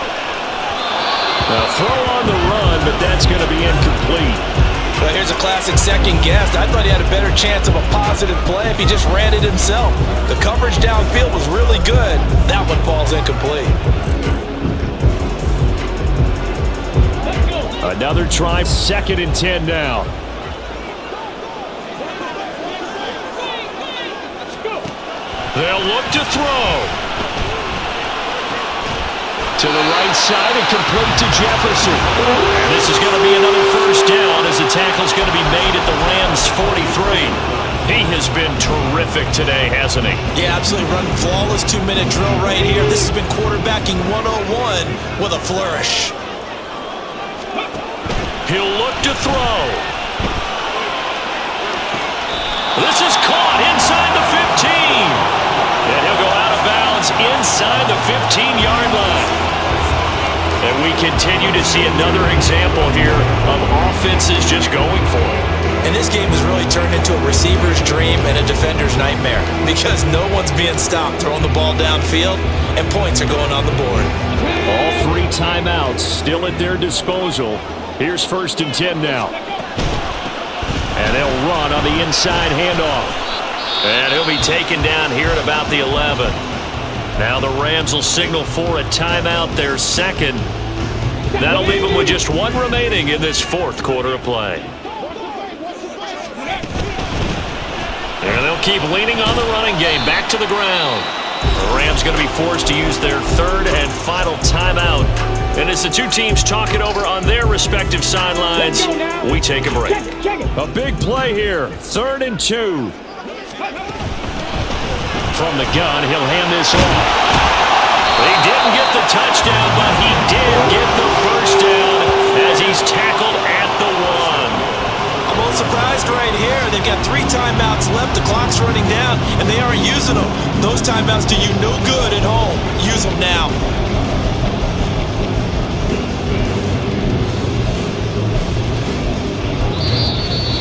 Now throw on the run, but that's going to be incomplete. Well, here's a classic second guess. I thought he had a better chance of a positive play if he just ran it himself. The coverage downfield was really good. That one falls incomplete. Another try, 2nd and 10 now. They'll look to throw. To the right side and complete to Jefferson. And this is going to be another first down as the tackle's going to be made at the Rams' 43. He has been terrific today, hasn't he? Yeah, absolutely running flawless 2-minute drill right here. This has been quarterbacking 101 with a flourish. He'll look to throw. This is caught inside the 15. And he'll go out of bounds inside the 15-yard line. And we continue to see another example here of offenses just going for it. And this game has really turned into a receiver's dream and a defender's nightmare because no one's being stopped throwing the ball downfield, and points are going on the board. All 3 timeouts still at their disposal. Here's 1st and 10 now. And they'll run on the inside handoff. And he'll be taken down here at about the 11. Now the Rams will signal for a timeout, their 2nd. That'll leave them with just 1 remaining in this 4th quarter of play. And they'll keep leaning on the running game. Back to the ground. The Rams going to be forced to use their 3rd and final timeout. And as the 2 teams talk it over on their respective sidelines, we take a break. A big play here. 3rd and 2. From the gun, he'll hand this off. He didn't get the touchdown, but he did get the 1st down as he's tackled at the 1. I'm a little surprised right here. They've got 3 timeouts left. The clock's running down, and they aren't using them. Those timeouts do you no good at home. Use them now.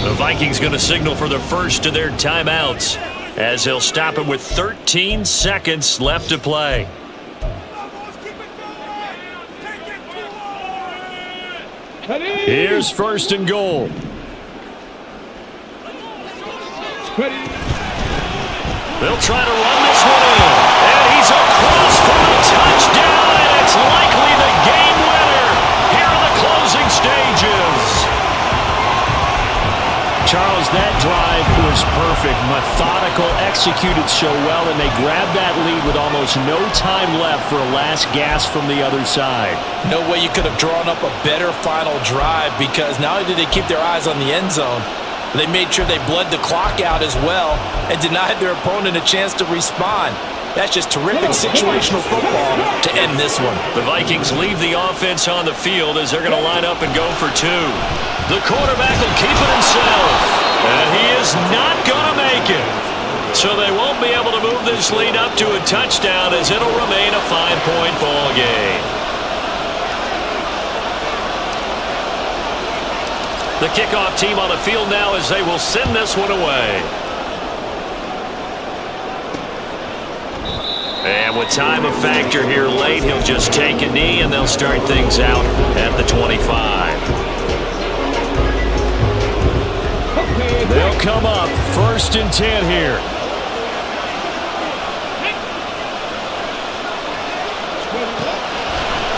The Vikings going to signal for the first of their timeouts as they'll stop it with 13 seconds left to play. Here's 1st and goal. They'll try to run this one in. And he's across for a touchdown, and it's likely the game winner here in the closing stages. Charles, that drive was perfect. Methodical, executed so well, and they grabbed that lead with almost no time left for a last gasp from the other side. No way you could have drawn up a better final drive because not only did they keep their eyes on the end zone, but they made sure they bled the clock out as well and denied their opponent a chance to respond. That's just terrific situational football to end this one. The Vikings leave the offense on the field as they're going to line up and go for 2. The quarterback will keep it himself, and he is not going to make it. So they won't be able to move this lead up to a touchdown as it'll remain a 5-point ball game. The kickoff team on the field now as they will send this one away. And with time a factor here late, he'll just take a knee and they'll start things out at the 25. They'll come up 1st and 10 here.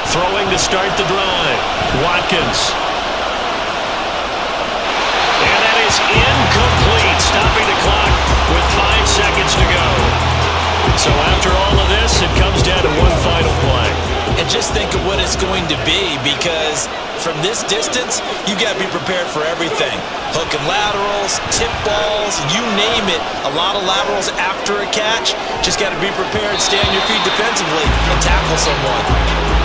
Throwing to start the drive. Watkins. And that is incomplete, stopping the clock with 5 seconds to go. So after all of this, it comes down to one final play. And just think of what it's going to be because from this distance, you got to be prepared for everything. Hook and laterals, tip balls, you name it. A lot of laterals after a catch. Just got to be prepared, stay on your feet defensively, and tackle someone.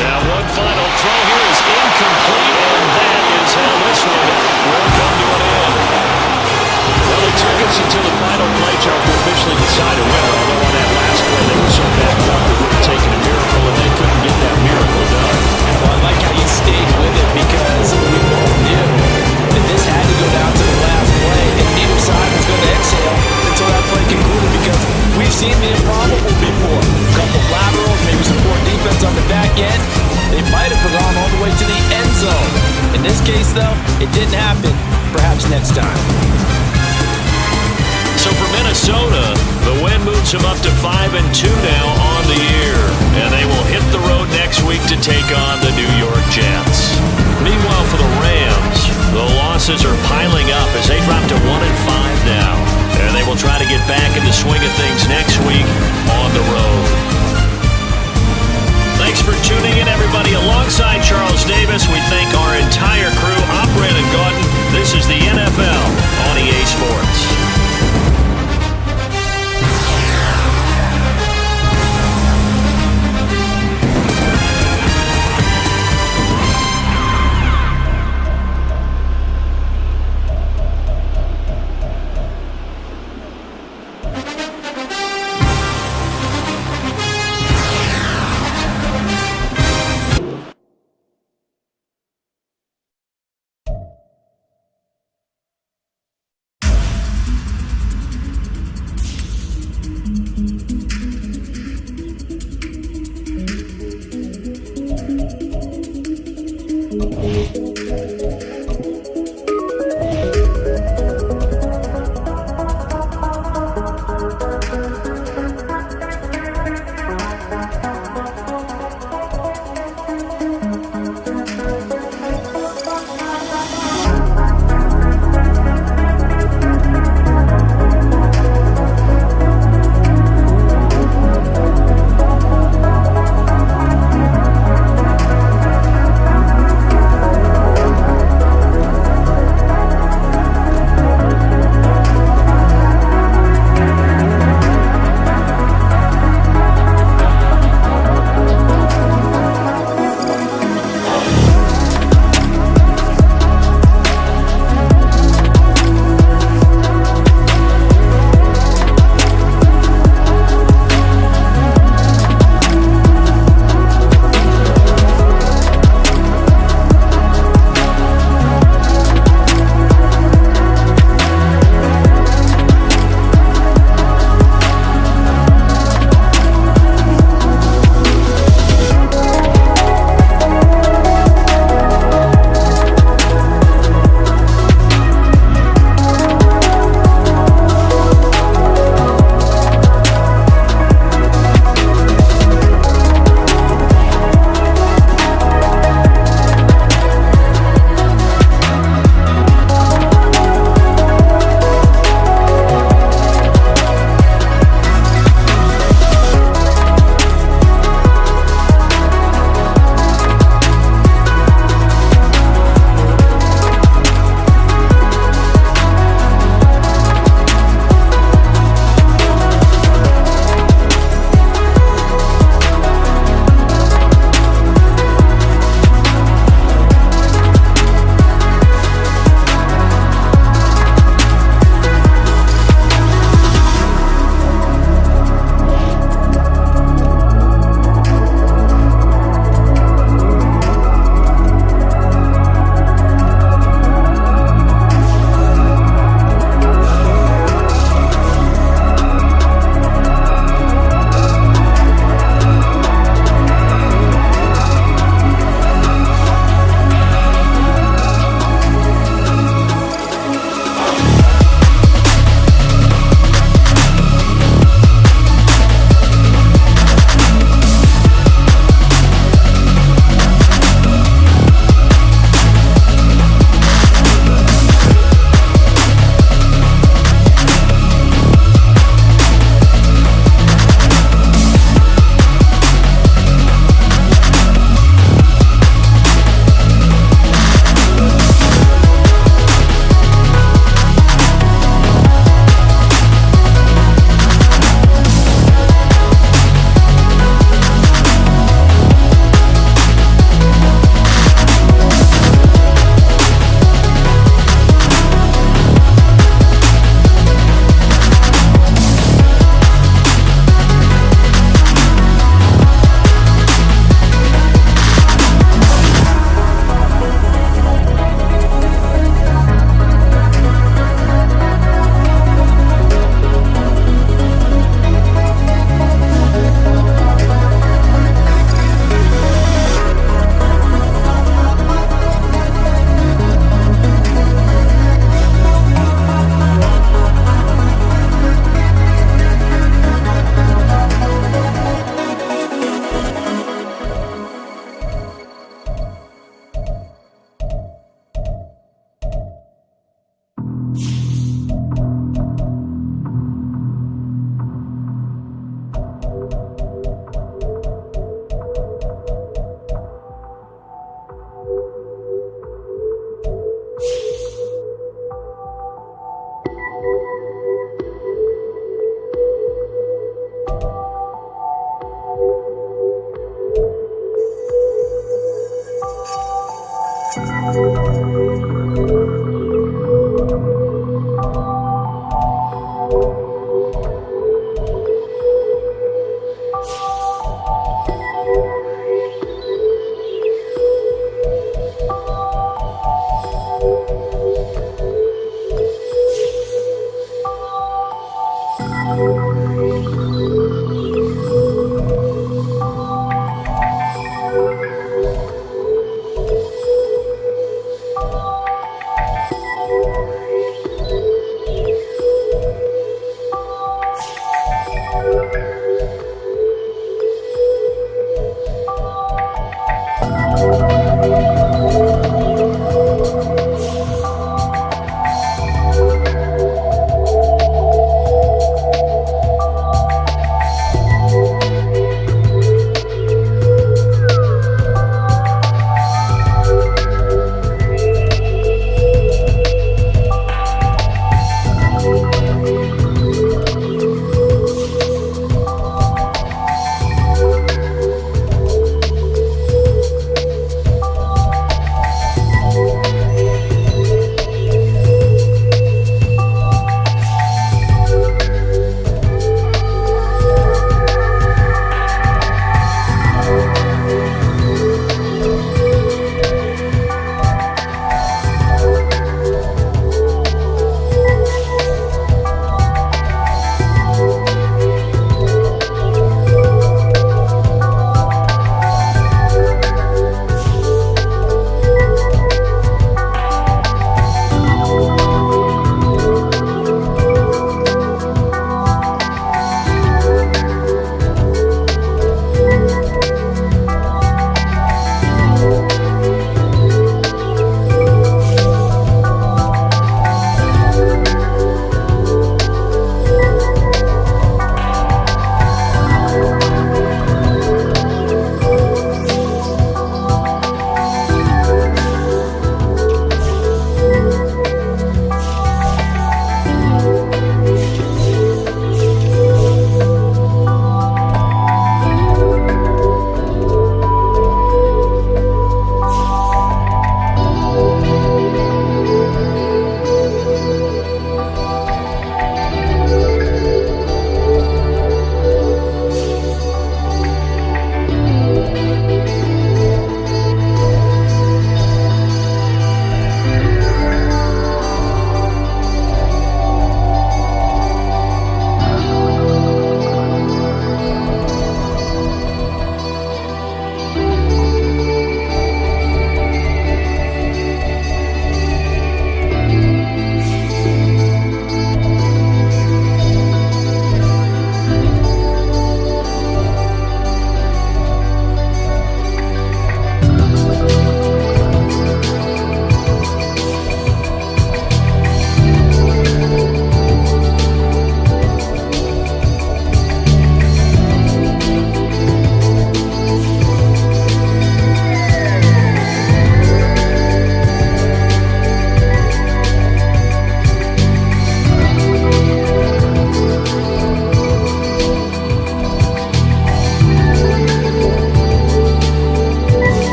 Now one final throw here is incomplete, and that is how this one will come to an end. Well, it took us until the final play, Charles, to officially decide a winner. Although on that last play, they were so backed up, it would have taken a miracle, and they couldn't get that miracle done. Well, I like how you stayed with it because we both knew that this had to go down to the last play, and neither side was going to exhale until that play concluded because we've seen the improbable before. A couple laterals, maybe some poor defense on the back end. They might have gone all the way to the end zone. In this case, though, it didn't happen. Perhaps next time. So for Minnesota, the win moves them up to 5-2 now on the year. And they will hit the road next week to take on the New York Jets. Meanwhile, for the Rams, the losses are piling up as they drop to 1-5 now. And they will try to get back in the swing of things next week on the road. Thanks for tuning in, everybody. Alongside Charles Davis, we thank our entire crew. I'm Brandon Gaudin. This is the NFL on EA Sports.